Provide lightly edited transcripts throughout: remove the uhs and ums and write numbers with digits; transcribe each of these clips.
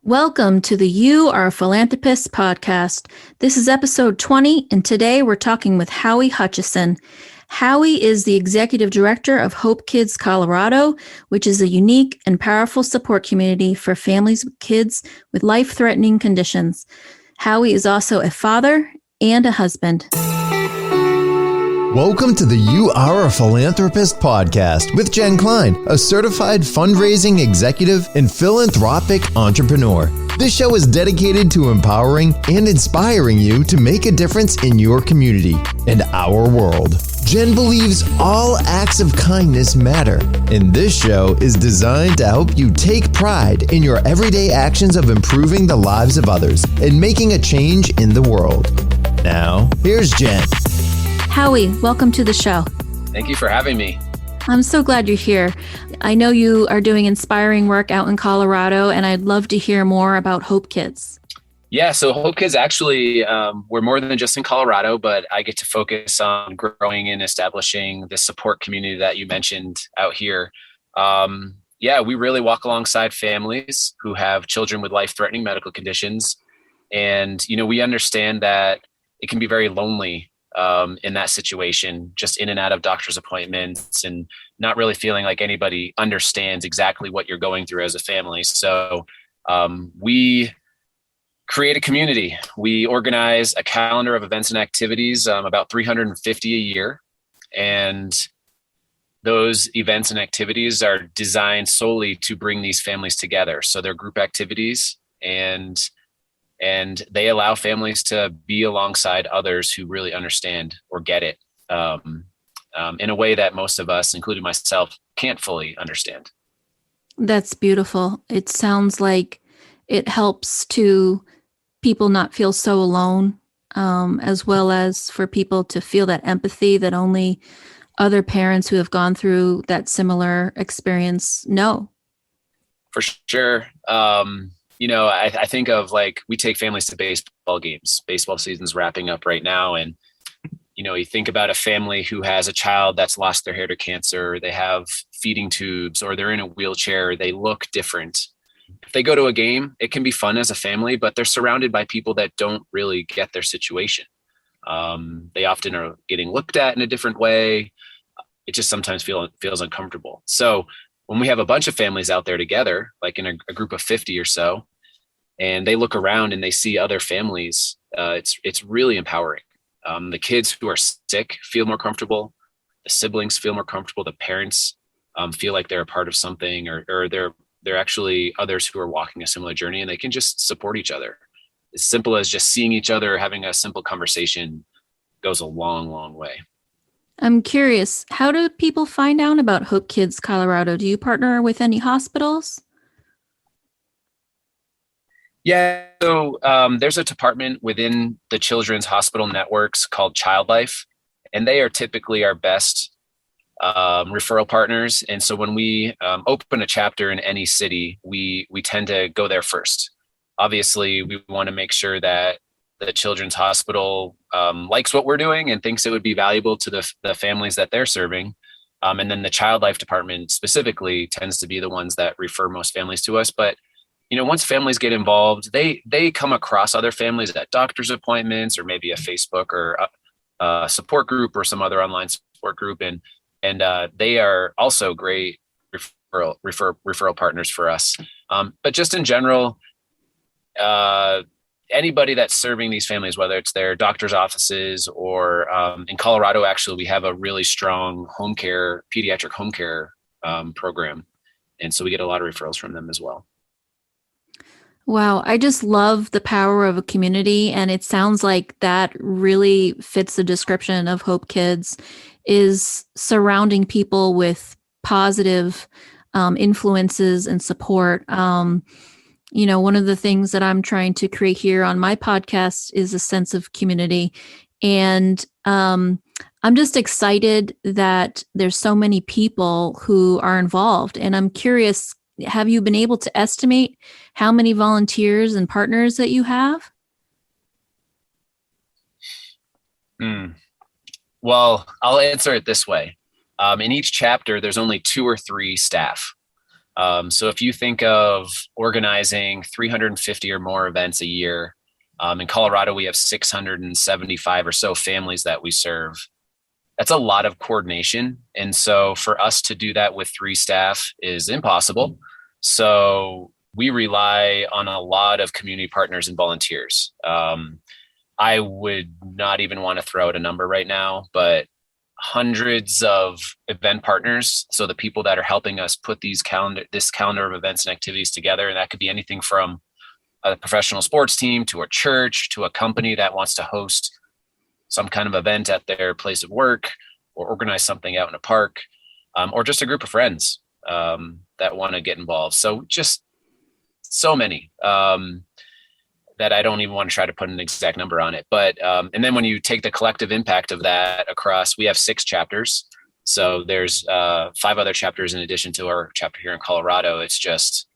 Welcome to the You Are a Philanthropist podcast. This is episode 20, and today we're talking with Howie Hutchison. Howie is the executive director of HopeKids Colorado, which is a unique and powerful support community for families with kids with life-threatening conditions. Howie is also a father and a husband. Welcome to the You Are a Philanthropist podcast with Jen Klein, a certified fundraising executive and philanthropic entrepreneur. This show is dedicated to empowering and inspiring you to make a difference in your community and our world. Jen believes all acts of kindness matter, and this show is designed to help you take pride in your everyday actions of improving the lives of others and making a change in the world. Now, here's Jen. Howie, welcome to the show. Thank you for having me. I'm so glad you're here. I know you are doing inspiring work out in Colorado, and I'd love to hear more about HopeKids. Yeah, so HopeKids actually, we're more than just in Colorado, but I get to focus on growing and establishing the support community that you mentioned out here. We really walk alongside families who have children with life-threatening medical conditions. And, we understand that it can be very lonely in that situation, just in and out of doctor's appointments and not really feeling like anybody understands exactly what you're going through as a family. So we create a community. We organize a calendar of events and activities, about 350 a year. And those events and activities are designed solely to bring these families together. So they're group activities, and they allow families to be alongside others who really understand or get it in a way that most of us, including myself, can't fully understand. That's beautiful. It sounds like it helps to people not feel so alone, as well as for people to feel that empathy that only other parents who have gone through that similar experience know. For sure. I think of we take families to baseball games. Baseball season's wrapping up right now. And, you think about a family who has a child that's lost their hair to cancer, they have feeding tubes, or they're in a wheelchair, they look different. If they go to a game, it can be fun as a family, but they're surrounded by people that don't really get their situation. They often are getting looked at in a different way. It just sometimes feels uncomfortable. So when we have a bunch of families out there together, like in a group of 50 or so, and they look around and they see other families, it's really empowering. The kids who are sick feel more comfortable. The siblings feel more comfortable. The parents feel like they're a part of something, or they're actually others who are walking a similar journey, and they can just support each other. As simple as just seeing each other, having a simple conversation goes a long, long way. I'm curious, how do people find out about HopeKids Colorado? Do you partner with any hospitals? Yeah, so there's a department within the children's hospital networks called Child Life, and they are typically our best referral partners. And so when we open a chapter in any city, we tend to go there first. Obviously, we want to make sure that the children's hospital likes what we're doing and thinks it would be valuable to the families that they're serving. And then the Child Life department specifically tends to be the ones that refer most families to us. But once families get involved, they come across other families at doctor's appointments, or maybe a Facebook or a support group or some other online support group, and they are also great referral partners for us. But just in general, anybody that's serving these families, whether it's their doctor's offices or in Colorado, actually, we have a really strong pediatric home care program, and so we get a lot of referrals from them as well. Wow, I just love the power of a community, and it sounds like that really fits the description of HopeKids, is surrounding people with positive influences and support. One of the things that I'm trying to create here on my podcast is a sense of community, and I'm just excited that there's so many people who are involved, and I'm curious, have you been able to estimate how many volunteers and partners that you have? Well, I'll answer it this way. In each chapter, there's only 2 or 3 staff. So if you think of organizing 350 or more events a year, in Colorado, we have 675 or so families that we serve. That's a lot of coordination. And so for us to do that with 3 staff is impossible. So we rely on a lot of community partners and volunteers. I would not even want to throw out a number right now, but hundreds of event partners. So the people that are helping us put this calendar of events and activities together, and that could be anything from a professional sports team to a church to a company that wants to host some kind of event at their place of work or organize something out in a park, or just a group of friends that want to get involved. So just so many that I don't even want to try to put an exact number on it. But and then when you take the collective impact of that across, we have 6 chapters. So there's 5 other chapters in addition to our chapter here in Colorado. It's just,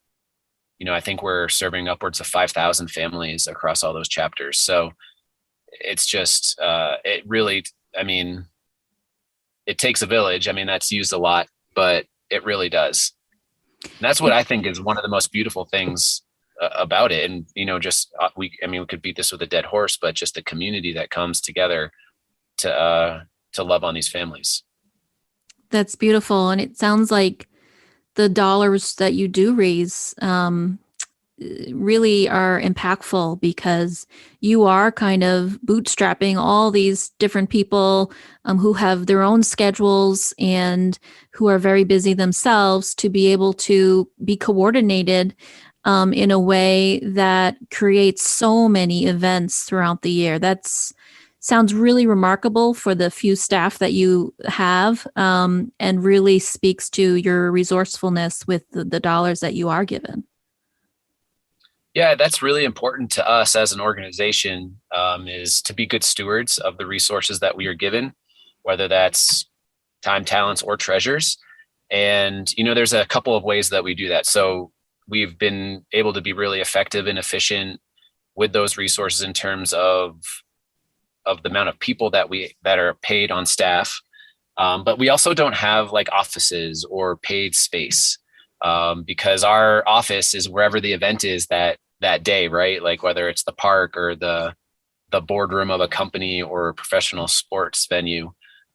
I think we're serving upwards of 5,000 families across all those chapters. So it's just, it really, it takes a village. That's used a lot, but it really does. And that's what I think is one of the most beautiful things about it. And, we could beat this with a dead horse, but just the community that comes together to love on these families. That's beautiful. And it sounds like the dollars that you do raise really are impactful, because you are kind of bootstrapping all these different people who have their own schedules and who are very busy themselves to be able to be coordinated in a way that creates so many events throughout the year. That's sounds really remarkable for the few staff that you have, and really speaks to your resourcefulness with the dollars that you are given. Yeah, that's really important to us as an organization, is to be good stewards of the resources that we are given, whether that's time, talents, or treasures. And, there's a couple of ways that we do that. So we've been able to be really effective and efficient with those resources in terms of the amount of people that are paid on staff. But we also don't have like offices or paid space, because our office is wherever the event is that day, right? Like whether it's the park or the boardroom of a company or a professional sports venue.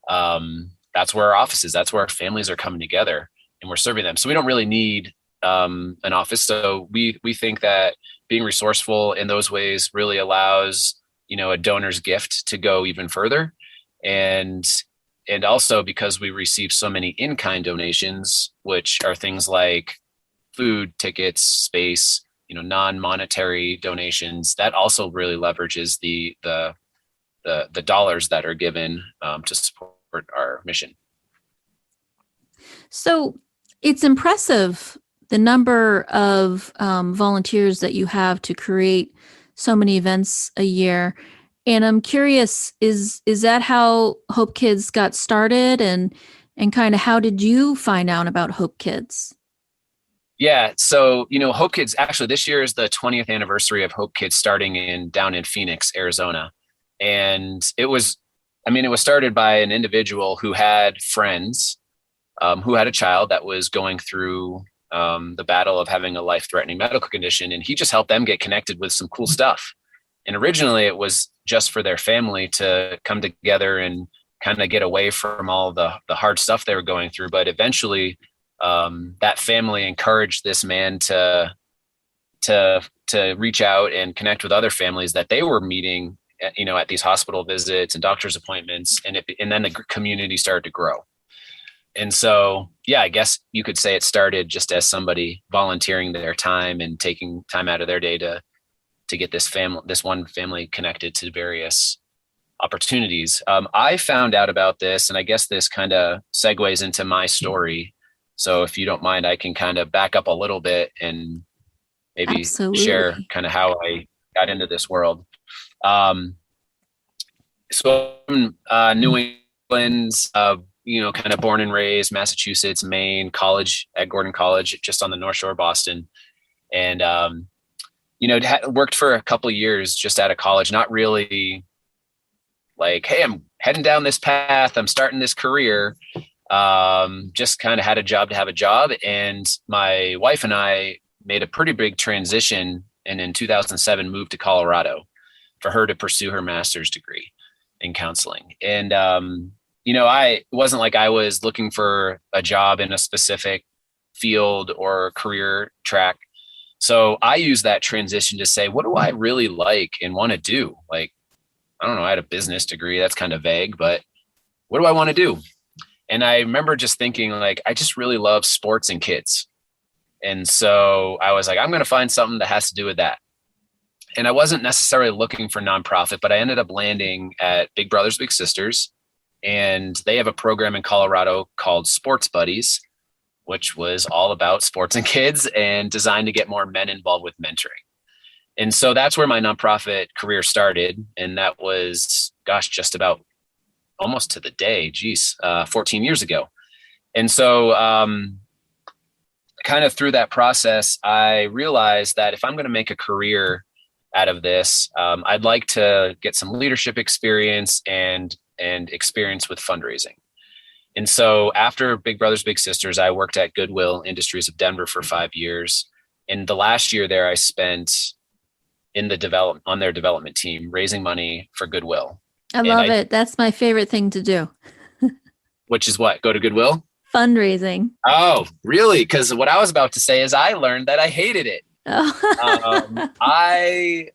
That's where our office is. That's where our families are coming together and we're serving them. So we don't really need an office. So we think that being resourceful in those ways really allows, a donor's gift to go even further. And also because we receive so many in-kind donations, which are things like food, tickets, space, non-monetary donations, that also really leverages the dollars that are given to support our mission. So it's impressive the number of volunteers that you have to create so many events a year. And I'm curious, is that how HopeKids got started, and kind of how did you find out about HopeKids? Yeah. So, HopeKids, actually this year is the 20th anniversary of HopeKids starting down in Phoenix, Arizona. And it was started by an individual who had friends who had a child that was going through the battle of having a life-threatening medical condition. And he just helped them get connected with some cool stuff. And originally it was just for their family to come together and kind of get away from all the hard stuff they were going through. But eventually that family encouraged this man to reach out and connect with other families that they were meeting, at these hospital visits and doctor's appointments. And then the community started to grow. And so, yeah, I guess you could say it started just as somebody volunteering their time and taking time out of their day to get this one family connected to various opportunities. I found out about this, and I guess this kind of segues into my story. So if you don't mind, I can kind of back up a little bit and maybe Absolutely. share kind of how I got into this world. So I'm New England, kind of born and raised, Massachusetts, Maine, college at Gordon College, just on the North Shore of Boston. And, worked for a couple of years just out of college, not really like, hey, I'm heading down this path, I'm starting this career. Just kind of had a job to have a job. And my wife and I made a pretty big transition, and in 2007 moved to Colorado for her to pursue her master's degree in counseling. And, it wasn't like I was looking for a job in a specific field or career track. So I use that transition to say, what do I really like and want to do? Like, I don't know, I had a business degree. That's kind of vague, but what do I want to do? And I remember just thinking, like, I just really love sports and kids. And so I was like, I'm going to find something that has to do with that. And I wasn't necessarily looking for nonprofit, but I ended up landing at Big Brothers Big Sisters. And they have a program in Colorado called Sports Buddies, which was all about sports and kids and designed to get more men involved with mentoring. And so that's where my nonprofit career started. And that was, just about almost to the day, 14 years ago. And so kind of through that process, I realized that if I'm going to make a career out of this, I'd like to get some leadership experience and experience with fundraising. And so after Big Brothers Big Sisters, I worked at Goodwill Industries of Denver for 5 years. And the last year there, I spent on their development team, raising money for Goodwill. I love it. That's my favorite thing to do. Which is what? Go to Goodwill? Fundraising. Oh, really? Because what I was about to say is I learned that I hated it. Oh. I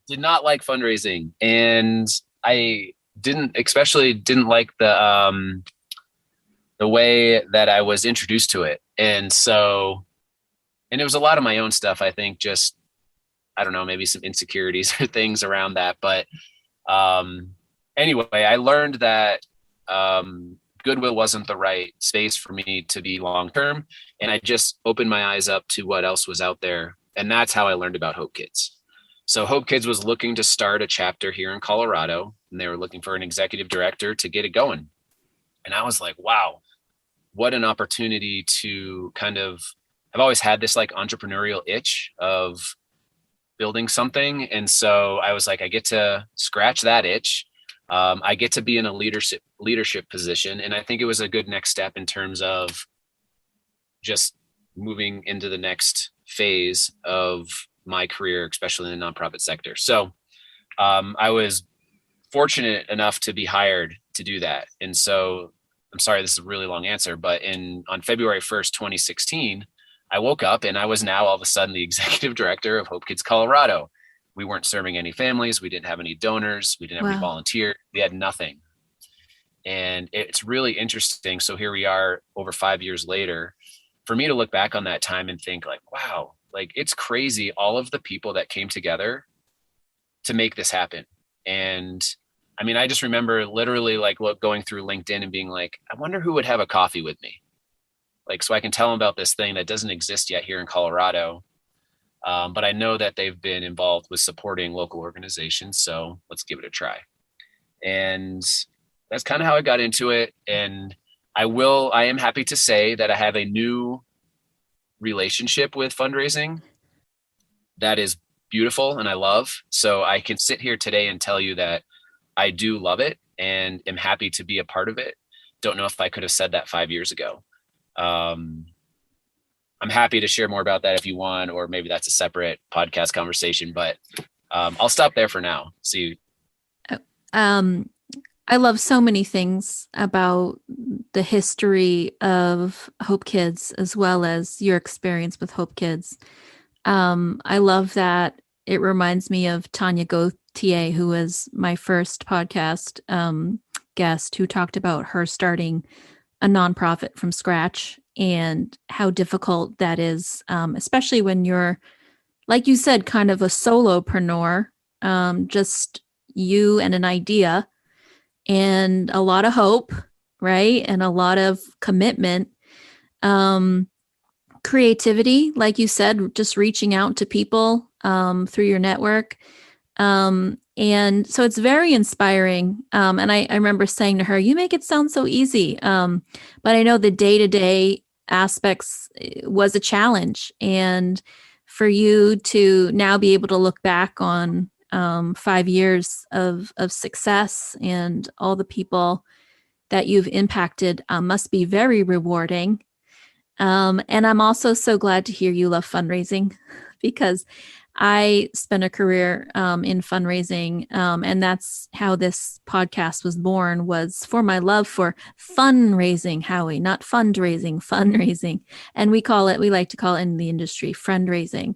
did not like fundraising, and I especially didn't like the way that I was introduced to it. And it was a lot of my own stuff. I think just, I don't know, maybe some insecurities or things around that. But anyway, I learned that Goodwill wasn't the right space for me to be long-term. And I just opened my eyes up to what else was out there. And that's how I learned about HopeKids. So HopeKids was looking to start a chapter here in Colorado, and they were looking for an executive director to get it going. And I was like, wow, what an opportunity to I've always had this like entrepreneurial itch of building something. And so I was like, I get to scratch that itch. I get to be in a leadership position. And I think it was a good next step in terms of just moving into the next phase of my career, especially in the nonprofit sector. So I was fortunate enough to be hired to do that. And so I'm sorry, this is a really long answer, but on February 1st, 2016, I woke up and I was now all of a sudden the executive director of HopeKids Colorado. We weren't serving any families. We didn't have any donors. We didn't have any volunteers. We had nothing. And it's really interesting. So here we are over 5 years later, for me to look back on that time and think like, wow, like it's crazy. All of the people that came together to make this happen. And I mean, I just remember literally like going through LinkedIn and being like, I wonder who would have a coffee with me. Like, so I can tell them about this thing that doesn't exist yet here in Colorado. But I know that they've been involved with supporting local organizations. So let's give it a try. And that's kind of how I got into it. And I am happy to say that I have a new relationship with fundraising that is beautiful and I love. So I can sit here today and tell you that I do love it and am happy to be a part of it. Don't know if I could have said that 5 years ago. I'm happy to share more about that if you want, or maybe that's a separate podcast conversation, but I'll stop there for now. See. I love so many things about the history of HopeKids as well as your experience with HopeKids. I love that it reminds me of Tanya Gauthier, who was my first podcast guest, who talked about her starting a nonprofit from scratch and how difficult that is, especially when you're, like you said, kind of a solopreneur, just you and an idea and a lot of hope, right? And a lot of commitment, creativity, like you said, just reaching out to people through your network. And so it's very inspiring. And I remember saying to her, you make it sound so easy. But I know the day-to-day aspects was a challenge. And for you to now be able to look back on 5 years of success and all the people that you've impacted must be very rewarding. And I'm also so glad to hear you love fundraising because I spent a career in fundraising, and that's how this podcast was born, was for my love for fundraising, Howie, not fundraising, fundraising. And we like to call it in the industry fundraising,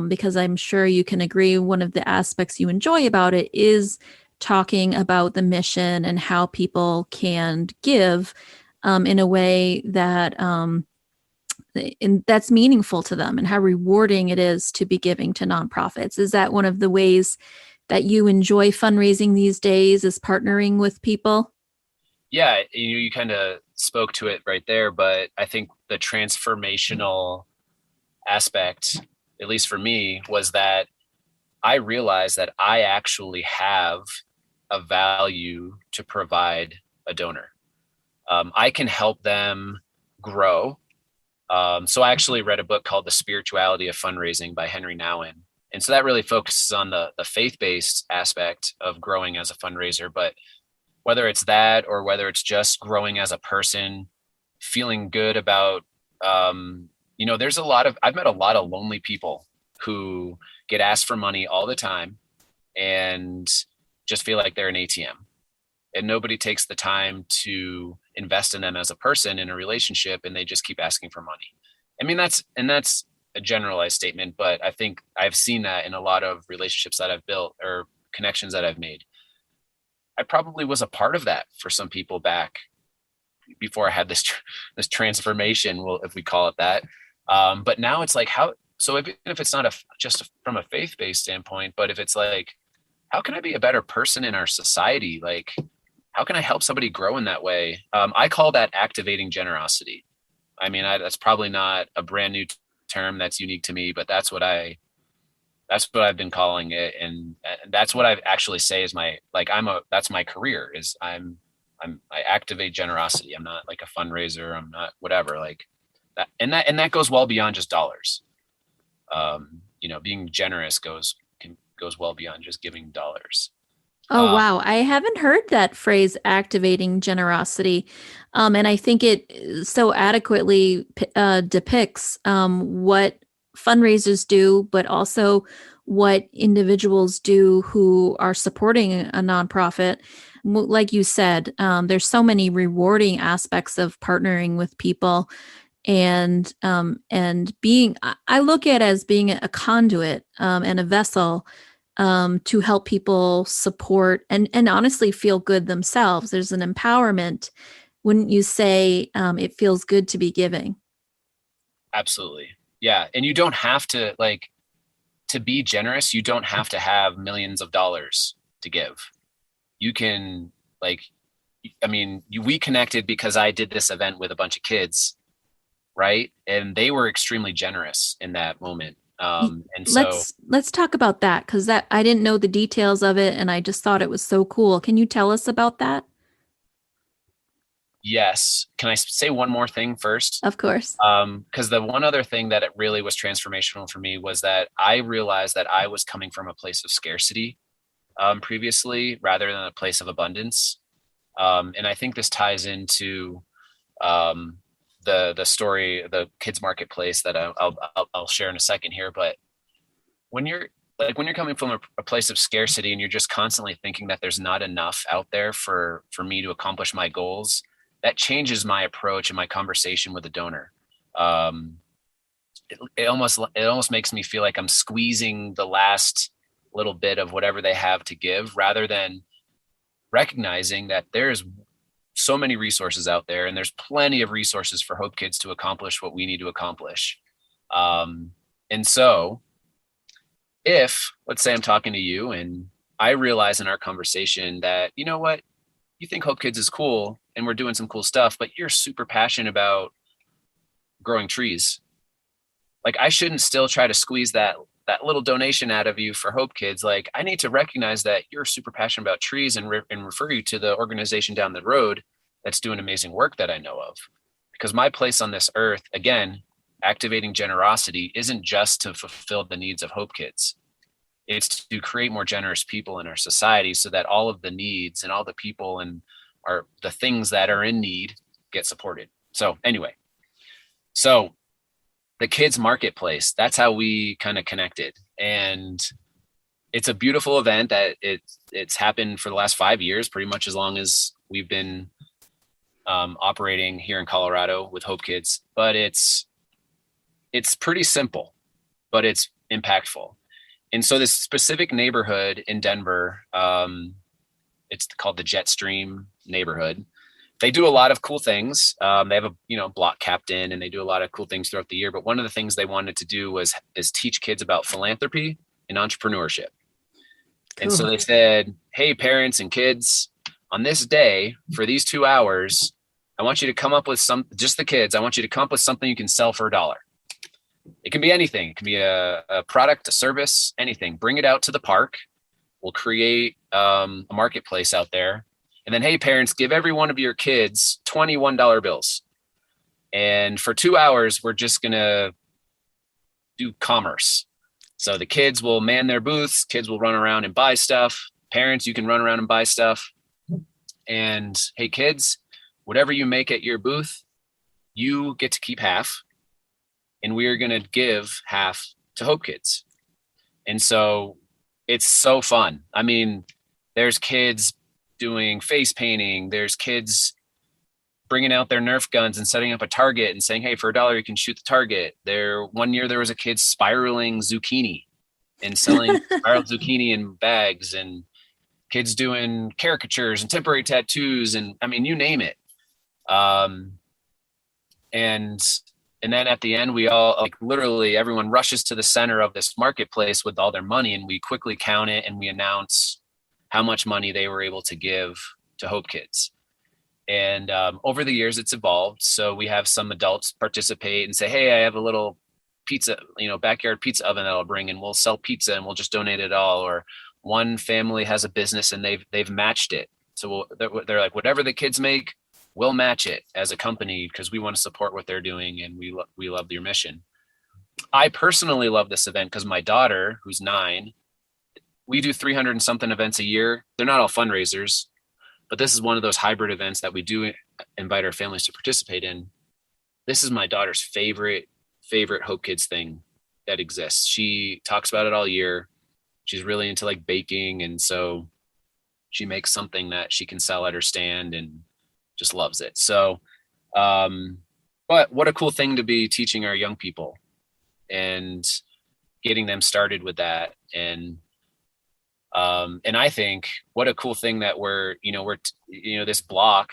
because I'm sure you can agree one of the aspects you enjoy about it is talking about the mission and how people can give in a way that and that's meaningful to them, and how rewarding it is to be giving to nonprofits. Is that one of the ways that you enjoy fundraising these days, is partnering with people? Yeah, you kind of spoke to it right there, but I think the transformational aspect, at least for me, was that I realized that I actually have a value to provide a donor. I can help them grow. So I actually read a book called The Spirituality of Fundraising by Henry Nouwen. And so that really focuses on the faith-based aspect of growing as a fundraiser. But whether it's that, or whether it's just growing as a person, feeling good about, I've met a lot of lonely people who get asked for money all the time and just feel like they're an ATM. And nobody takes the time to invest in them as a person in a relationship, and they just keep asking for money. I mean, that's a generalized statement, but I think I've seen that in a lot of relationships that I've built or connections that I've made. I probably was a part of that for some people back before I had this transformation, well, if we call it that. But now it's like, how? So if it's not just from a faith-based standpoint, but if it's like, how can I be a better person in our society? Like, how can I help somebody grow in that way? I call that activating generosity. I mean, that's probably not a brand new term that's unique to me, but that's what I've been calling it. And that's what I actually say is that's my career, is I activate generosity. I'm not like a fundraiser. I'm not whatever, like that. And that goes well beyond just dollars. Being generous goes well beyond just giving dollars. Oh, wow. I haven't heard that phrase, activating generosity. And I think it so adequately depicts what fundraisers do, but also what individuals do who are supporting a nonprofit. Like you said, there's so many rewarding aspects of partnering with people, and being, I look at it as being a conduit and a vessel to help people support and honestly feel good themselves. There's an empowerment. Wouldn't you say it feels good to be giving? Absolutely. Yeah. And you don't have to, like, to be generous, you don't have to have millions of dollars to give. You can, like, I mean, we connected because I did this event with a bunch of kids, right? And they were extremely generous in that moment. And so Let's talk about that, because that I didn't know the details of it, and I just thought it was so cool. Can you tell us about that? yes. Can I say one more thing first? Of course. Because the one other thing that it really was transformational for me was that I realized that I was coming from a place of scarcity previously, rather than a place of abundance. And I think this ties into the story, the kids marketplace that I'll share in a second here. But when you're coming from a place of scarcity, and you're just constantly thinking that there's not enough out there for me to accomplish my goals, that changes my approach and my conversation with the donor. It almost makes me feel like I'm squeezing the last little bit of whatever they have to give, rather than recognizing that there's so many resources out there, and there's plenty of resources for HopeKids to accomplish what we need to accomplish. And so if, let's say I'm talking to you and I realize in our conversation that, you know what, you think HopeKids is cool and we're doing some cool stuff, but you're super passionate about growing trees. Like, I shouldn't still try to squeeze that little donation out of you for HopeKids. Like, I need to recognize that you're super passionate about trees and refer you to the organization down the road that's doing amazing work that I know of. Because my place on this earth, again, activating generosity, isn't just to fulfill the needs of HopeKids. It's to create more generous people in our society, so that all of the needs and all the people in are the things that are in need get supported. So anyway, so the kids marketplace, that's how we kind of connected. And it's a beautiful event that it's happened for the last 5 years, pretty much as long as we've been operating here in Colorado with HopeKids. But it's pretty simple, but it's impactful. And so this specific neighborhood in Denver, it's called the Jetstream neighborhood. They do a lot of cool things. They have a block captain, and they do a lot of cool things throughout the year. But one of the things they wanted to do is teach kids about philanthropy and entrepreneurship. Cool. And so they said, hey, parents and kids, on this day for these 2 hours, I want you to come up with just the kids, I want you to come up with something you can sell for $1. It can be anything. It can be a product, a service, anything. Bring it out to the park. We'll create a marketplace out there. And then, hey, parents, give every one of your kids $21 bills. And for 2 hours, we're just going to do commerce. So the kids will man their booths. Kids will run around and buy stuff. Parents, you can run around and buy stuff. And hey, kids, whatever you make at your booth, you get to keep half. And we are going to give half to HopeKids. And so it's so fun. I mean, there's kids doing face painting. There's kids bringing out their Nerf guns and setting up a target and saying, hey, for $1, you can shoot the target. One year there was a kid spiraling zucchini and selling spiraled zucchini in bags, and kids doing caricatures and temporary tattoos. And I mean, you name it. And then at the end, we all, literally everyone rushes to the center of this marketplace with all their money, and we quickly count it and we announce how much money they were able to give to HopeKids. And over the years, it's evolved. So we have some adults participate and say, hey, I have a little pizza, backyard pizza oven that I'll bring, and we'll sell pizza and we'll just donate it all. Or one family has a business and they've matched it. So they're like, whatever the kids make, we'll match it as a company because we want to support what they're doing, and we love your mission. I personally love this event because my daughter, who's 9, we do 300 and something events a year. They're not all fundraisers, but this is one of those hybrid events that we do invite our families to participate in. This is my daughter's favorite HopeKids thing that exists. She talks about it all year. She's really into baking, and so she makes something that she can sell at her stand and just loves it. So, but what a cool thing to be teaching our young people and getting them started with that. And I think what a cool thing that this block,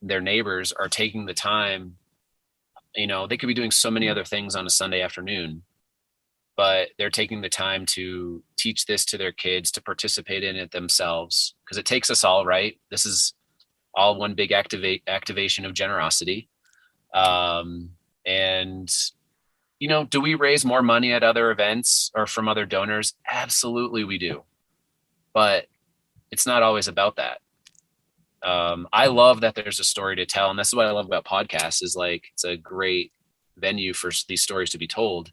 their neighbors are taking the time. They could be doing so many other things on a Sunday afternoon, but they're taking the time to teach this to their kids, to participate in it themselves, because it takes us all, right? This is all one big activation of generosity. And do we raise more money at other events or from other donors? Absolutely we do. But it's not always about that. I love that there's a story to tell. And this is what I love about podcasts is it's a great venue for these stories to be told.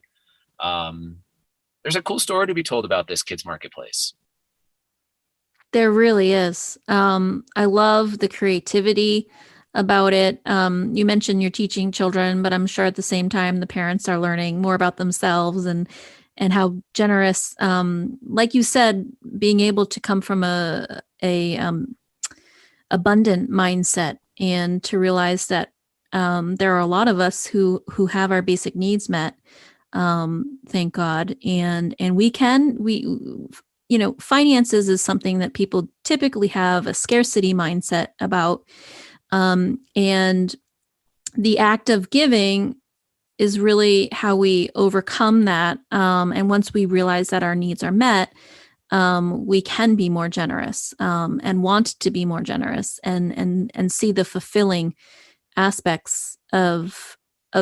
There's a cool story to be told about this kids marketplace. There really is. I love the creativity about it. You mentioned you're teaching children, but I'm sure at the same time the parents are learning more about themselves and how generous, like you said, being able to come from a abundant mindset and to realize that there are a lot of us who have our basic needs met. Thank God, and finances is something that people typically have a scarcity mindset about. And the act of giving is really how we overcome that. And once we realize that our needs are met, we can be more generous, and want to be more generous and see the fulfilling aspects of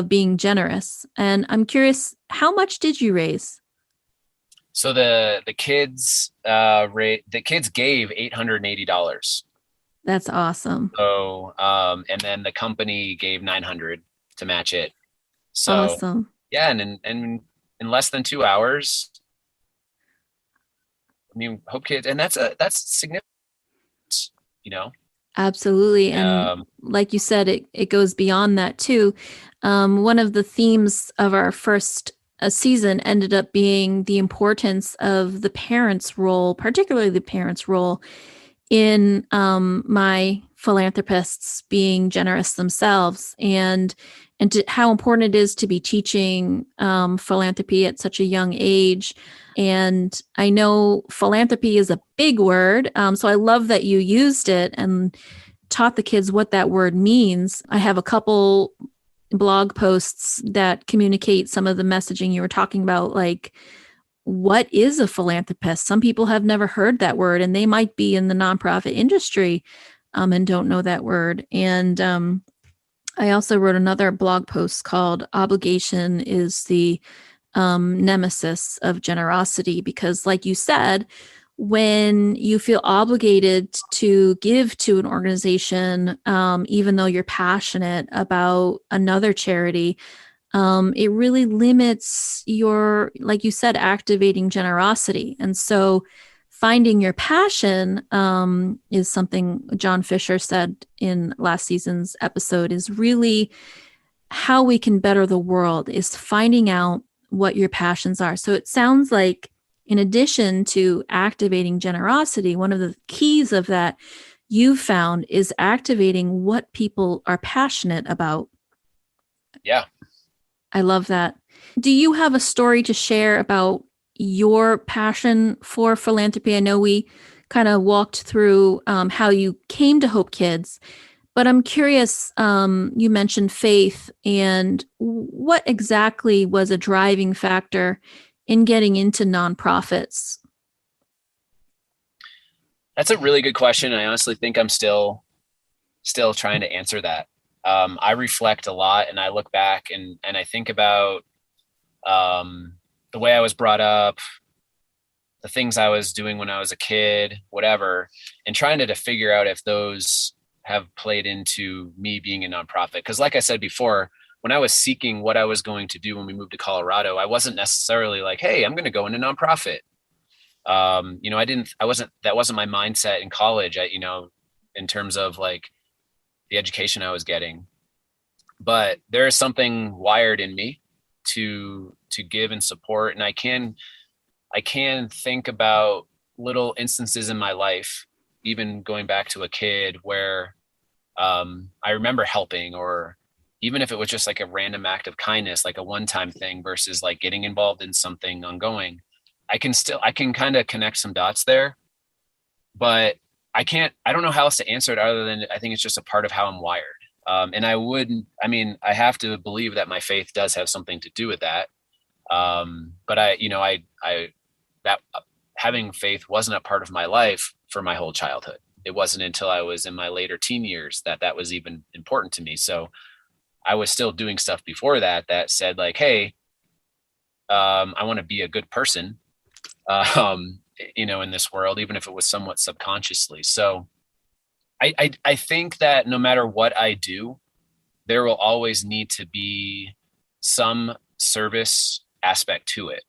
being generous. And I'm curious, how much did you raise? So the kids gave $880. That's awesome. So and then the company gave $900 to match it. So awesome. Yeah, and in less than 2 hours, I mean, HopeKids, and that's significant. Absolutely. And Um, like you said, it goes beyond that too. One of the themes of our first season ended up being the importance of the parents' role, particularly the parents' role in my philanthropists being generous themselves, and how important it is to be teaching philanthropy at such a young age. And I know philanthropy is a big word, so I love that you used it and taught the kids what that word means. I have a couple blog posts that communicate some of the messaging you were talking about, like what is a philanthropist? Some people have never heard that word, and they might be in the nonprofit industry and don't know that word. And I also wrote another blog post called Obligation is the nemesis of generosity, because, like you said, when you feel obligated to give to an organization, even though you're passionate about another charity, it really limits your, like you said, activating generosity. And so finding your passion is something John Fisher said in last season's episode, is really how we can better the world, is finding out what your passions are. So it sounds like, in addition to activating generosity, one of the keys of that you found is activating what people are passionate about. yeah. I love that. Do you have a story to share about your passion for philanthropy? I know we kind of walked through how you came to Hope Kids, but I'm curious. You mentioned faith, and what exactly was a driving factor in getting into nonprofits? That's a really good question. I honestly think I'm still trying to answer that. I reflect a lot, and I look back and I think about the way I was brought up, the things I was doing when I was a kid, whatever, and trying to figure out if those have played into me being a nonprofit. Because, like I said before, when I was seeking what I was going to do when we moved to Colorado, I wasn't necessarily like, "Hey, I'm going to go into nonprofit." That wasn't my mindset in college. In terms of like the education I was getting, but there is something wired in me to give and support, and I can think about little instances in my life, even going back to a kid, where I remember helping, or even if it was just like a random act of kindness, like a one-time thing versus like getting involved in something ongoing. I can kind of connect some dots there, but I don't know how else to answer it other than I think it's just a part of how I'm wired. And I have to believe that my faith does have something to do with that. But that having faith wasn't a part of my life for my whole childhood. It wasn't until I was in my later teen years that was even important to me. So I was still doing stuff before that said like, hey, I want to be a good person, in this world, even if it was somewhat subconsciously. So I think that no matter what I do, there will always need to be some service aspect to it.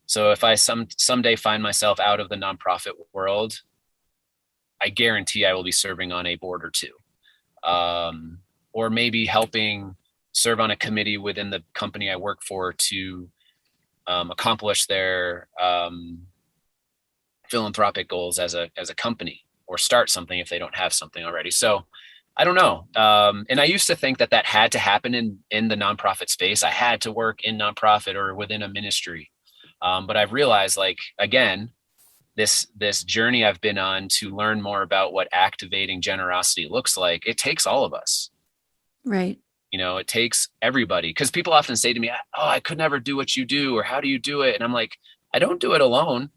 So if I someday find myself out of the nonprofit world, I guarantee I will be serving on a board or two, or maybe helping serve on a committee within the company I work for to accomplish their philanthropic goals as a company, or start something if they don't have something already. So I don't know. And I used to think that had to happen in the nonprofit space. I had to work in nonprofit or within a ministry. But I've realized, like, again, this journey I've been on to learn more about what activating generosity looks like, it takes all of us. Right. It takes everybody, because people often say to me, "Oh, I could never do what you do," or "How do you do it?" And I'm like, I don't do it alone.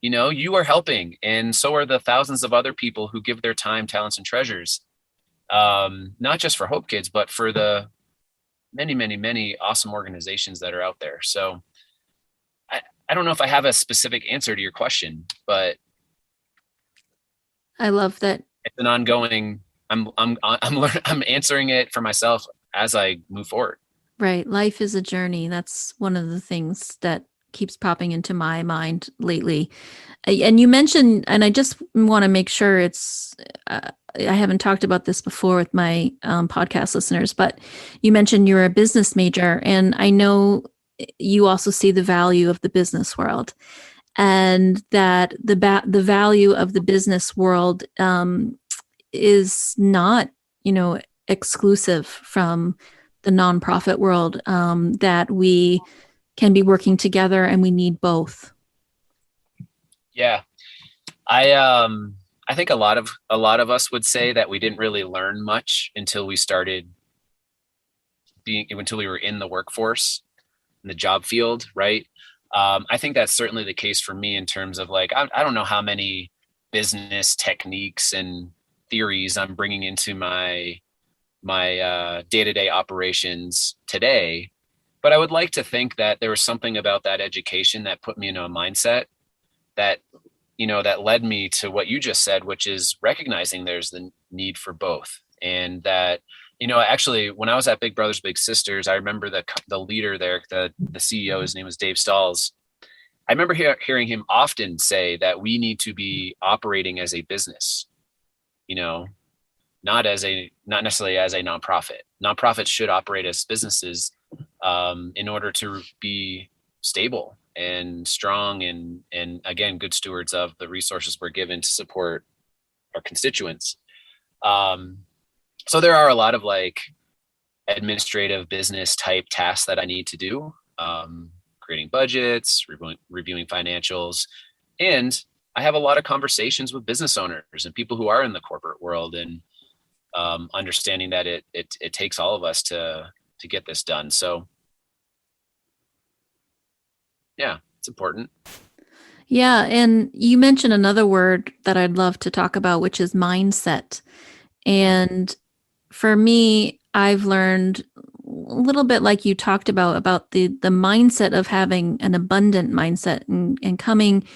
You are helping, and so are the thousands of other people who give their time, talents, and treasures, not just for Hope Kids, but for the many, many, many awesome organizations that are out there. So I don't know if I have a specific answer to your question, but I love that. it's an ongoing. I'm answering it for myself as I move forward. Right. Life is a journey. That's one of the things that keeps popping into my mind lately. And you mentioned, and I just want to make sure I haven't talked about this before with my podcast listeners, but you mentioned you're a business major, and I know you also see the value of the business world, and that the value of the business world is not, exclusive from the nonprofit world, that we can be working together and we need both. Yeah. I think a lot of us would say that we didn't really learn much until we were in the workforce, in the job field, right? I think that's certainly the case for me in terms of like, I don't know how many business techniques and theories I'm bringing into my day-to-day operations today, but I would like to think that there was something about that education that put me into a mindset that, that led me to what you just said, which is recognizing there's the need for both. And that, actually when I was at Big Brothers Big Sisters, I remember the leader there, the CEO, his name was Dave Stalls. I remember hearing him often say that we need to be operating as a business, not necessarily as a nonprofit. Nonprofits should operate as businesses in order to be stable and strong and again, good stewards of the resources we're given to support our constituents. So there are a lot of like administrative business type tasks that I need to do, creating budgets, reviewing financials, and I have a lot of conversations with business owners and people who are in the corporate world, and understanding that it takes all of us to get this done. So yeah, it's important. Yeah. And you mentioned another word that I'd love to talk about, which is mindset. And for me, I've learned a little bit like you talked about the mindset of having an abundant mindset and coming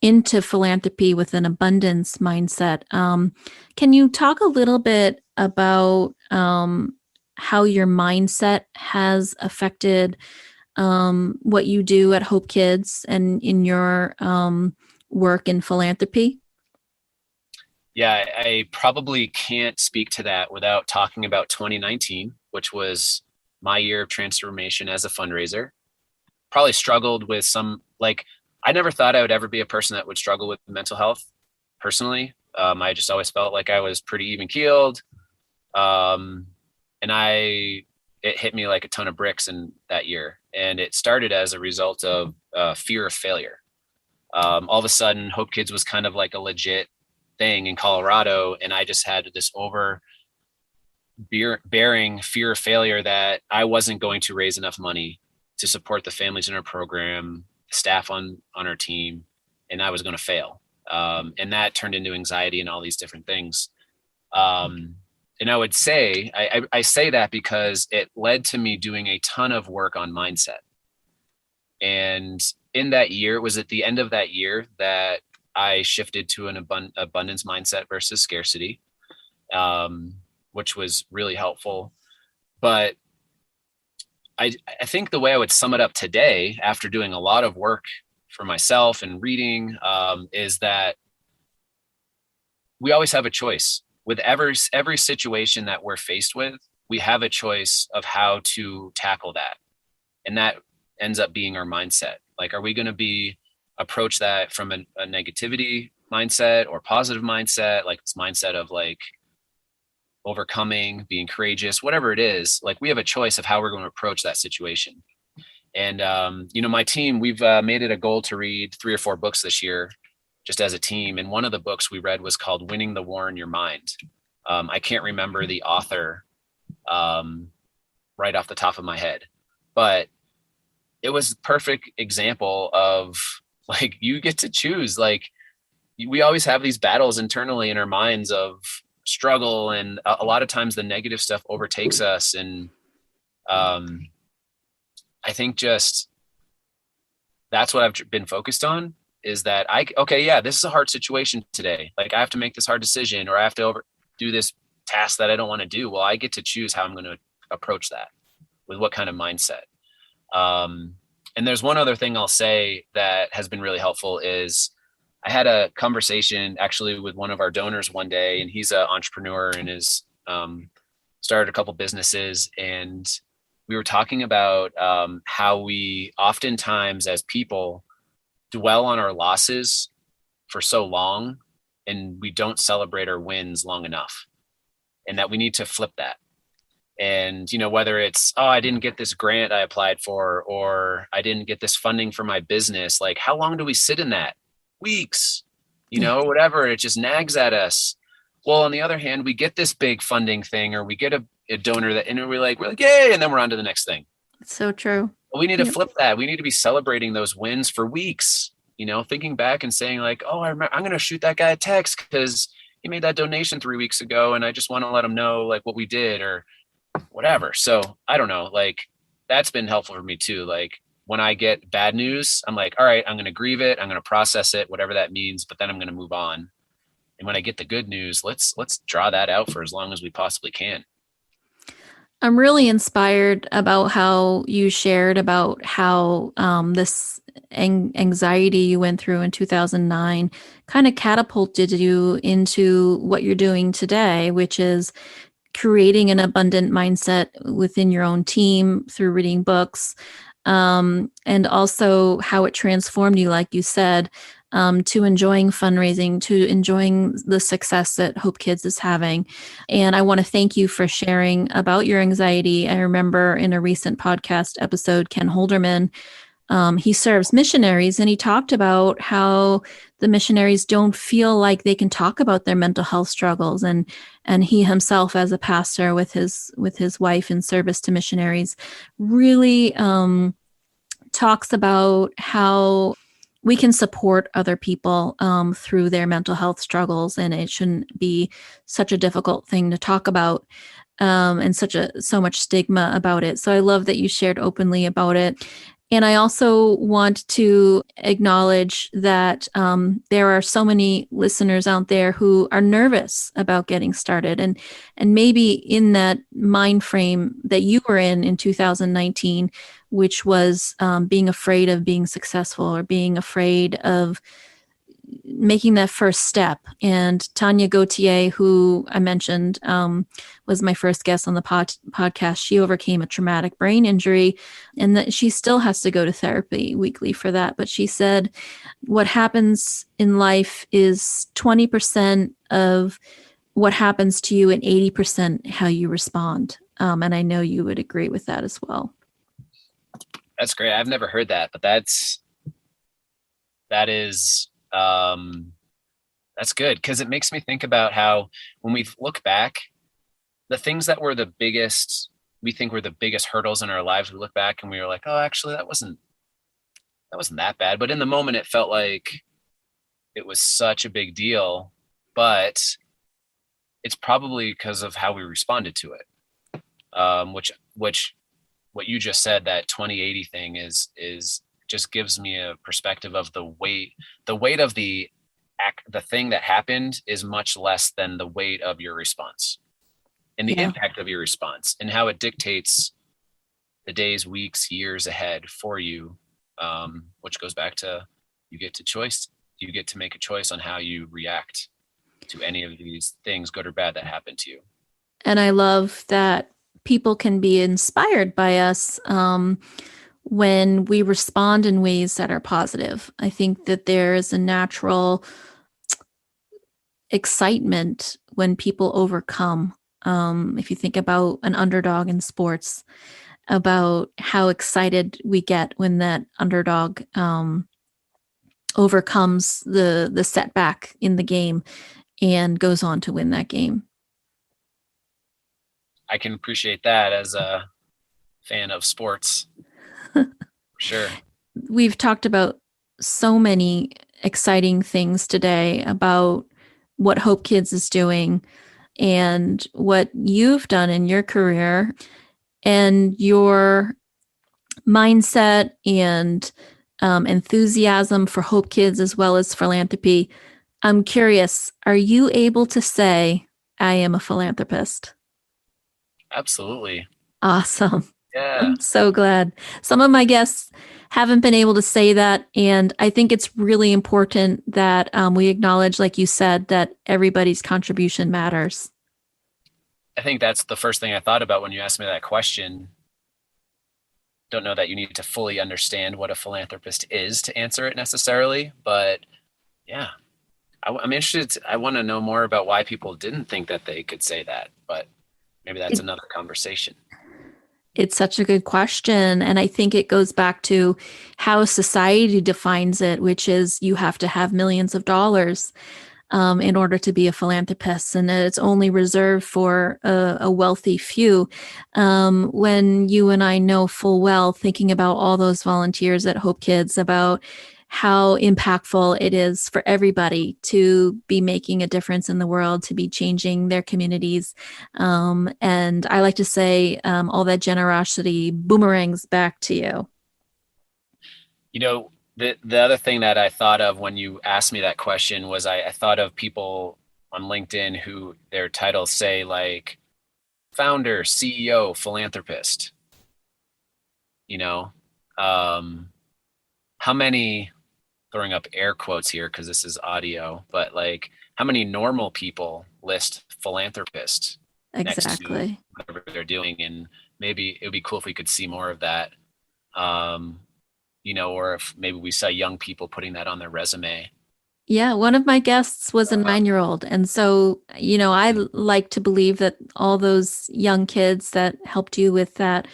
into philanthropy with an abundance mindset. Can you talk a little bit about how your mindset has affected what you do at HopeKids and in your work in philanthropy? Yeah, I probably can't speak to that without talking about 2019, which was my year of transformation as a fundraiser. Probably struggled with I never thought I would ever be a person that would struggle with mental health personally. I just always felt like I was pretty even keeled. And it hit me like a ton of bricks in that year. And it started as a result of fear of failure. All of a sudden, HopeKids was kind of like a legit thing in Colorado. And I just had this bearing fear of failure that I wasn't going to raise enough money to support the families in our program, staff on our team, and I was going to fail. And that turned into anxiety and all these different things. And I would say, I say that because it led to me doing a ton of work on mindset. And in that year, it was at the end of that year that I shifted to an abundance mindset versus scarcity, which was really helpful. But I think the way I would sum it up today, after doing a lot of work for myself and reading, is that we always have a choice. With every situation that we're faced with, we have a choice of how to tackle that. And that ends up being our mindset. Like, are we going to approach that from a negativity mindset or positive mindset? Like this mindset of like overcoming, being courageous, whatever it is, like we have a choice of how we're going to approach that situation. And, my team, we've made it a goal to read 3 or 4 books this year, just as a team. And one of the books we read was called Winning the War in Your Mind. I can't remember the author right off the top of my head, but it was a perfect example of like, you get to choose. Like, we always have these battles internally in our minds of struggle, and a lot of times the negative stuff overtakes us. And I think just that's what I've been focused on, is that this is a hard situation today. Like, I have to make this hard decision, or I have to do this task that I don't want to do. Well, I get to choose how I'm going to approach that, with what kind of mindset. And there's one other thing I'll say that has been really helpful is I had a conversation actually with one of our donors one day, and he's an entrepreneur and is started a couple businesses. And we were talking about how we oftentimes as people dwell on our losses for so long and we don't celebrate our wins long enough, and that we need to flip that. And, whether it's, oh, I didn't get this grant I applied for, or I didn't get this funding for my business. Like, how long do we sit in that? Weeks, Yeah. whatever. It just nags at us. Well, on the other hand, we get this big funding thing, or we get a donor that, and we're like, yay. And then we're on to the next thing. It's so true. But we need to Yep. flip that. We need to be celebrating those wins for weeks, thinking back and saying like, oh, I'm going to shoot that guy a text because he made that donation 3 weeks ago. And I just want to let him know like what we did, or whatever. So I don't know, like that's been helpful for me too. Like when I get bad news, I'm like, all right, I'm going to grieve it. I'm going to process it, whatever that means, but then I'm going to move on. And when I get the good news, let's draw that out for as long as we possibly can. I'm really inspired about how you shared about how this anxiety you went through in 2009 kind of catapulted you into what you're doing today, which is creating an abundant mindset within your own team through reading books, and also how it transformed you, like you said, to enjoying fundraising, to enjoying the success that HopeKids is having. And I want to thank you for sharing about your anxiety. I remember in a recent podcast episode, Ken Holderman, he serves missionaries, and he talked about how the missionaries don't feel like they can talk about their mental health struggles, and he himself, as a pastor with his wife in service to missionaries, really talks about how we can support other people through their mental health struggles, and it shouldn't be such a difficult thing to talk about, and so much stigma about it. So I love that you shared openly about it. And I also want to acknowledge that there are so many listeners out there who are nervous about getting started, and maybe in that mind frame that you were in 2019, which was being afraid of being successful, or being afraid of making that first step. And Tanya Gautier, who I mentioned, was my first guest on the podcast. She overcame a traumatic brain injury, and that she still has to go to therapy weekly for that. But she said, what happens in life is 20% of what happens to you and 80% how you respond. And I know you would agree with that as well. That's great. I've never heard that, but that is that's good, because it makes me think about how when we look back, the things that were we think were the biggest hurdles in our lives, we look back and we were like, oh, actually that wasn't that bad. But in the moment it felt like it was such a big deal, but it's probably because of how we responded to it. Which what you just said, that 2080 thing is just gives me a perspective of the weight of the thing that happened is much less than the weight of your response and the impact of your response, and how it dictates the days, weeks, years ahead for you. Which goes back to you get to make a choice on how you react to any of these things, good or bad, that happen to you. And I love that people can be inspired by us when we respond in ways that are positive. I think that there is a natural excitement when people overcome. If you think about an underdog in sports, about how excited we get when that underdog overcomes the setback in the game and goes on to win that game. I can appreciate that as a fan of sports. For sure. We've talked about so many exciting things today about what HopeKids is doing and what you've done in your career and your mindset and enthusiasm for HopeKids as well as philanthropy. I'm curious, are you able to say, I am a philanthropist? Absolutely. Awesome. Yeah. I'm so glad. Some of my guests haven't been able to say that. And I think it's really important that we acknowledge, like you said, that everybody's contribution matters. I think that's the first thing I thought about when you asked me that question. Don't know that you need to fully understand what a philanthropist is to answer it necessarily, but yeah, I'm interested. I want to know more about why people didn't think that they could say that, but maybe that's another conversation. It's such a good question. And I think it goes back to how society defines it, which is you have to have millions of dollars in order to be a philanthropist, and it's only reserved for a wealthy few. When you and I know full well, thinking about all those volunteers at HopeKids, about how impactful it is for everybody to be making a difference in the world, to be changing their communities. And I like to say, all that generosity boomerangs back to you. You know, the other thing that I thought of when you asked me that question was I thought of people on LinkedIn who their titles say like founder, CEO, philanthropist. You know, how many, throwing up air quotes here because this is audio, but like how many normal people list philanthropist next to Exactly. whatever they're doing? And maybe it would be cool if we could see more of that. You know, or if maybe we saw young people putting that on their resume. Yeah, one of my guests was a 9-year-old. And so, I like to believe that all those young kids that helped you with that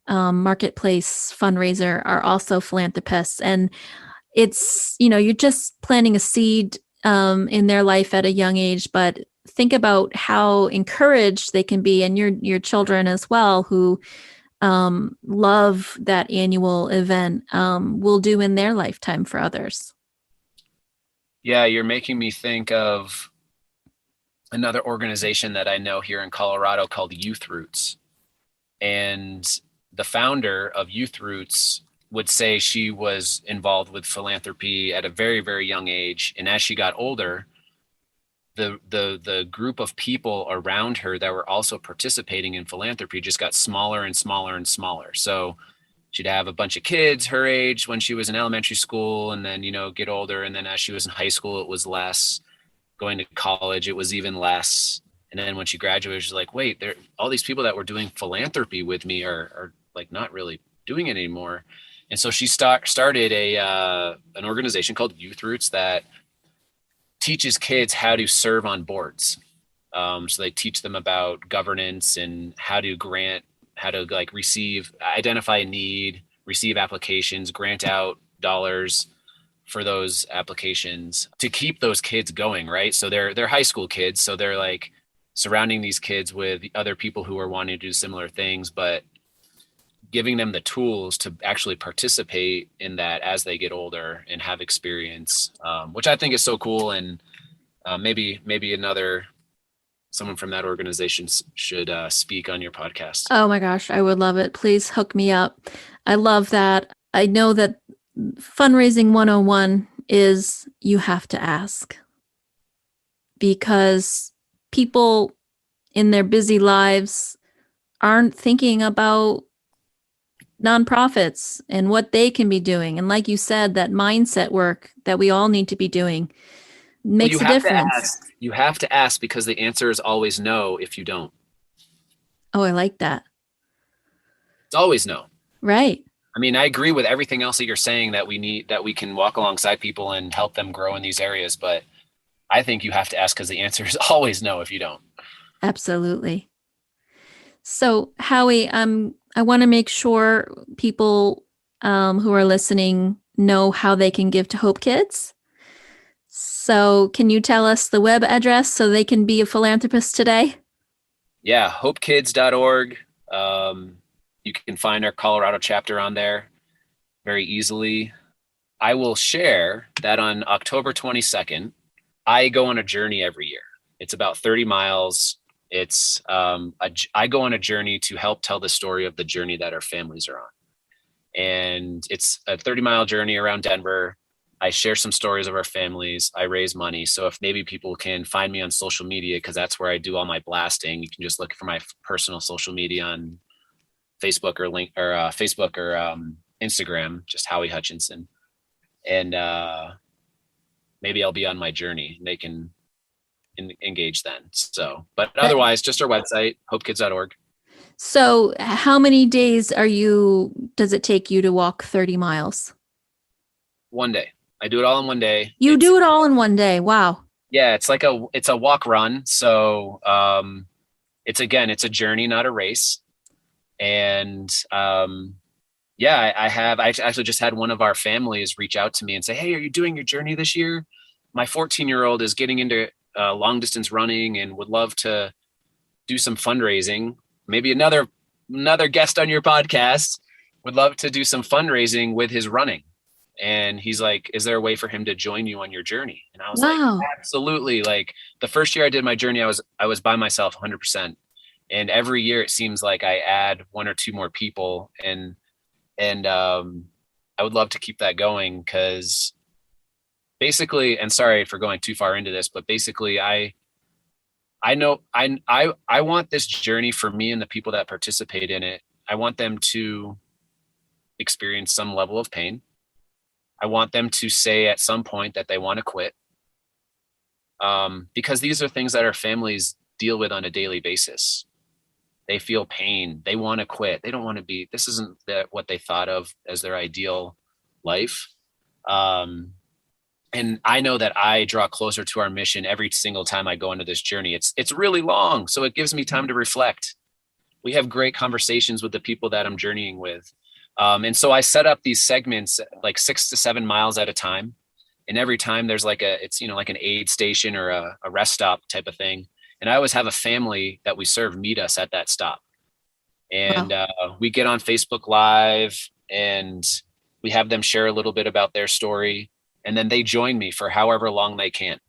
marketplace fundraiser are also philanthropists. And it's, you're just planting a seed in their life at a young age, but think about how encouraged they can be, and your children as well, who love that annual event, will do in their lifetime for others. Yeah, you're making me think of another organization that I know here in Colorado called Youth Roots. And the founder of Youth Roots would say she was involved with philanthropy at a very, very young age. And as she got older, the group of people around her that were also participating in philanthropy just got smaller and smaller and smaller. So she'd have a bunch of kids her age when she was in elementary school, and then, get older. And then as she was in high school, it was less. Going to college, it was even less. And then when she graduated, she's like, wait, there, all these people that were doing philanthropy with me are like not really doing it anymore. And so she started an organization called Youth Roots that teaches kids how to serve on boards. So they teach them about governance and how to like identify a need, receive applications, grant out dollars for those applications to keep those kids going, right? So they're high school kids, so they're like surrounding these kids with other people who are wanting to do similar things, but giving them the tools to actually participate in that as they get older and have experience, which I think is so cool. And maybe someone from that organization should speak on your podcast. Oh my gosh, I would love it. Please hook me up. I love that. I know that fundraising 101 is you have to ask, because people in their busy lives aren't thinking about nonprofits and what they can be doing. And like you said, that mindset work that we all need to be doing makes a difference. You have to ask because the answer is always no if you don't. Oh, I like that. It's always no. Right. I mean, I agree with everything else that you're saying, that we can walk alongside people and help them grow in these areas. But I think you have to ask because the answer is always no if you don't. Absolutely. So, Howie, I want to make sure people who are listening know how they can give to HopeKids. So, can you tell us the web address so they can be a philanthropist today? Yeah, hopekids.org. You can find our Colorado chapter on there very easily. I will share that on October 22nd, I go on a journey every year. It's about 30 miles. It's I go on a journey to help tell the story of the journey that our families are on. And it's a 30-mile journey around Denver. I share some stories of our families. I raise money. So if maybe people can find me on social media, because that's where I do all my blasting, you can just look for my personal social media on Facebook or Facebook or Instagram, just Howie Hutchinson. And maybe I'll be on my journey. They can engage then. So, but otherwise, just our website, hopekids.org. So how many days does it take you to walk 30 miles? One day. I do it all in one day. You do it all in one day. Wow. Yeah, it's a walk run. So it's a journey, not a race. And I actually just had one of our families reach out to me and say, "Hey, are you doing your journey this year? My 14-year-old is getting into long distance running and would love to do some fundraising. Maybe another guest on your podcast would love to do some fundraising with his running." And he's like, "Is there a way for him to join you on your journey?" And I was Wow. like, "Absolutely." Like the first year I did my journey, I was by myself 100%. And every year it seems like I add one or two more people, and I would love to keep that going, because basically, and sorry for going too far into this, but basically I know I want this journey for me and the people that participate in it. I want them to experience some level of pain. I want them to say at some point that they want to quit. Because these are things that our families deal with on a daily basis. They feel pain. They want to quit. They don't want to be, this isn't what they thought of as their ideal life. And I know that I draw closer to our mission every single time I go into this journey. It's really long, so it gives me time to reflect. We have great conversations with the people that I'm journeying with. And so I set up these segments like 6 to 7 miles at a time. And every time there's like like an aid station or a rest stop type of thing. And I always have a family that we serve meet us at that stop. And we get on Facebook Live and we have them share a little bit about their story. And then they join me for however long they can.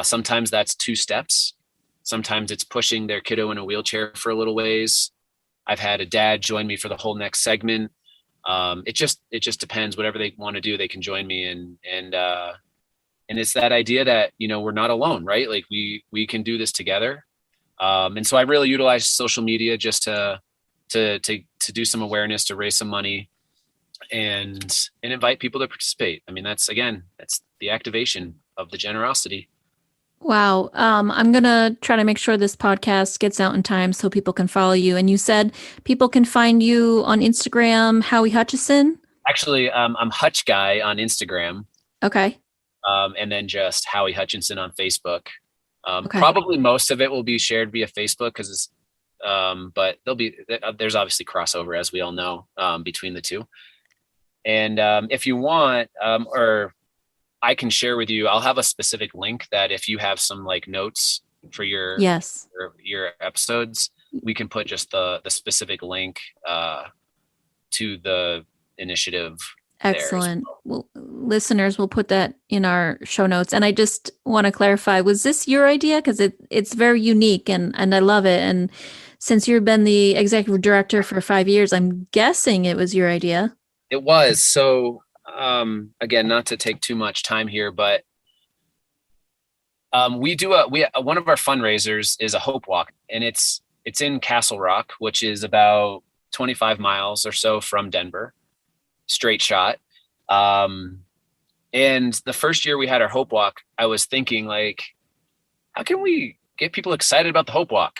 Sometimes that's 2 steps. Sometimes it's pushing their kiddo in a wheelchair for a little ways. I've had a dad join me for the whole next segment. It just depends. Whatever they want to do, they can join me. And it's that idea that, we're not alone, right? Like we can do this together. And so I really utilize social media just to do some awareness, to raise some money, and invite people to participate. I mean, that's the activation of the generosity. Wow. I'm going to try to make sure this podcast gets out in time so people can follow you. And you said people can find you on Instagram, Howie Hutchison? Actually, I'm Hutch Guy on Instagram. Okay. And then just Howie Hutchinson on Facebook. Okay. Probably most of it will be shared via Facebook but there's obviously crossover, as we all know, between the two. And if you want, or I can share with you, I'll have a specific link that if you have some like notes for your episodes, we can put just the specific link to the initiative. Excellent. Well, listeners, we'll put that in our show notes. And I just want to clarify, was this your idea? Because it's very unique and I love it. And since you've been the executive director for 5 years, I'm guessing it was your idea. It was. So again, not to take too much time here, but one of our fundraisers is a Hope Walk, and it's in Castle Rock, which is about 25 miles or so from Denver, straight shot. And the first year we had our Hope Walk, I was thinking like, how can we get people excited about the Hope Walk?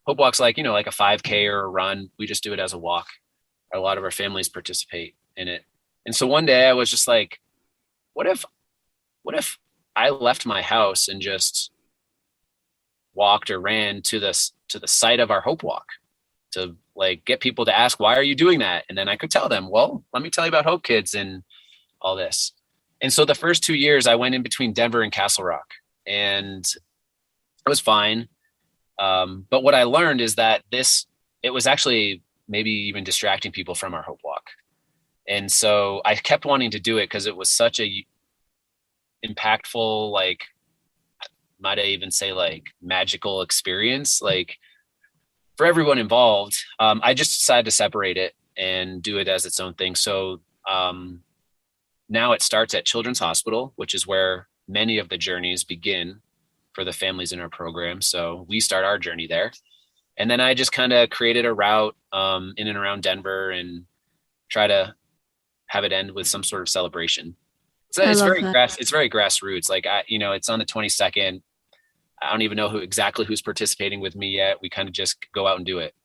Hope Walk's like, like a 5K or a run. We just do it as a walk. A lot of our families participate in it. And so one day I was just like, what if I left my house and just walked or ran to the site of our Hope Walk, to like get people to ask, why are you doing that? And then I could tell them, well, let me tell you about HopeKids and all this. And so the first 2 years I went in between Denver and Castle Rock, and it was fine. But what I learned is that it was actually maybe even distracting people from our Hope Walk. And so I kept wanting to do it because it was such a impactful, like, might I even say like magical experience, like for everyone involved. I just decided to separate it and do it as its own thing. So now it starts at Children's Hospital, which is where many of the journeys begin for the families in our program. So we start our journey there. And then I just kind of created a route in and around Denver and try to have it end with some sort of celebration. So I it's love very that. it's very grassroots. Like it's on the 22nd. I don't even know who's participating with me yet. We kind of just go out and do it.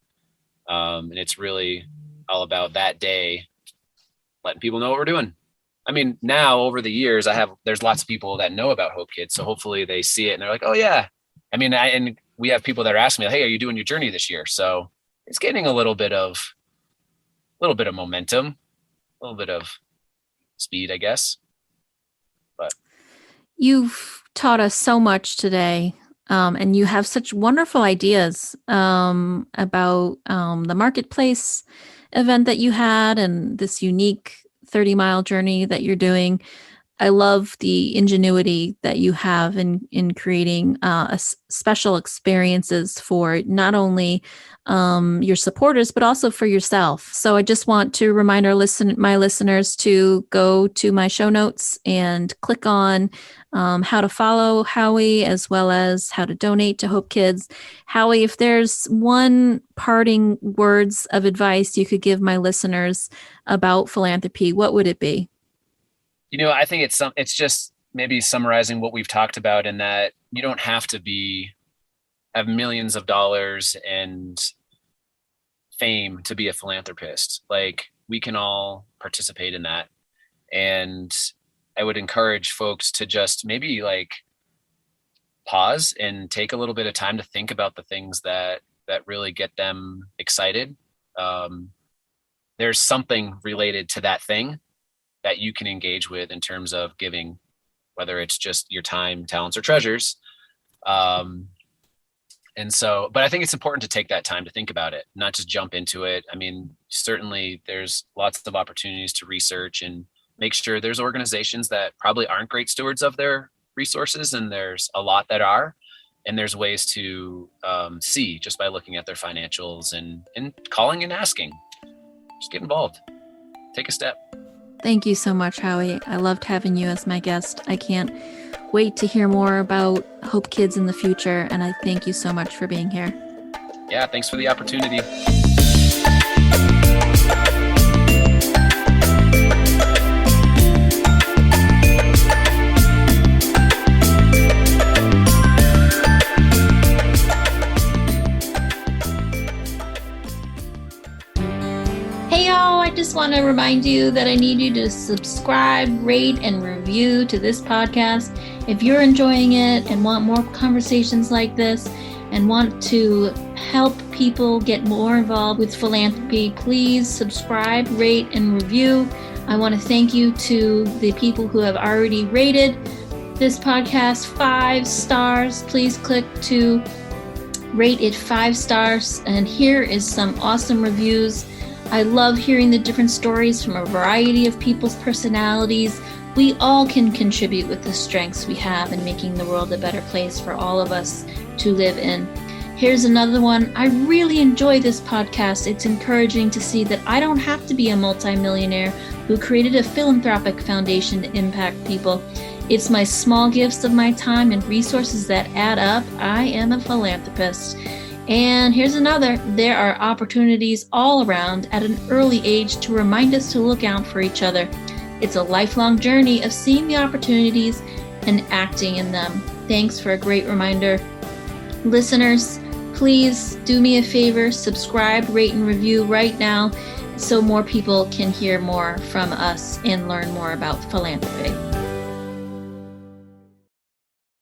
And it's really all about that day, letting people know what we're doing. I mean, now over the years, there's lots of people that know about HopeKids. So hopefully they see it and they're like, oh yeah. I mean, and we have people that are asking me, hey, are you doing your journey this year? So it's getting a little bit of momentum, a little bit of speed, I guess. But You've taught us so much today, and you have such wonderful ideas about the marketplace event that you had and this unique 30-mile journey that you're doing. I love the ingenuity that you have in creating special experiences for not only your supporters, but also for yourself. So I just want to remind my listeners to go to my show notes and click on how to follow Howie, as well as how to donate to HopeKids. Howie, if there's one parting words of advice you could give my listeners about philanthropy, what would it be? I think it's just maybe summarizing what we've talked about, in that you don't have to have millions of dollars and fame to be a philanthropist. Like, we can all participate in that. And I would encourage folks to just maybe pause and take a little bit of time to think about the things that really get them excited. There's something related to that thing that you can engage with in terms of giving, whether it's just your time, talents, or treasures. But I think it's important to take that time to think about it, not just jump into it. I mean, certainly there's lots of opportunities to research and make sure. There's organizations that probably aren't great stewards of their resources, and there's a lot that are, and there's ways to see just by looking at their financials and calling and asking. Just get involved. Take a step. Thank you so much, Howie. I loved having you as my guest. I can't wait to hear more about HopeKids in the future, and I thank you so much for being here. Yeah, thanks for the opportunity. I just want to remind you that I need you to subscribe, rate, and review to this podcast. If you're enjoying it and want more conversations like this and want to help people get more involved with philanthropy, please subscribe, rate, and review. I want to thank you to the people who have already rated this podcast 5 stars. Please click to rate it 5 stars. And here is some awesome reviews. I love hearing the different stories from a variety of people's personalities. We all can contribute with the strengths we have in making the world a better place for all of us to live in. Here's another one. I really enjoy this podcast. It's encouraging to see that I don't have to be a multimillionaire who created a philanthropic foundation to impact people. It's my small gifts of my time and resources that add up. I am a philanthropist. And here's another. There are opportunities all around at an early age to remind us to look out for each other. It's a lifelong journey of seeing the opportunities and acting in them. Thanks for a great reminder. Listeners, please do me a favor, subscribe, rate, and review right now so more people can hear more from us and learn more about philanthropy.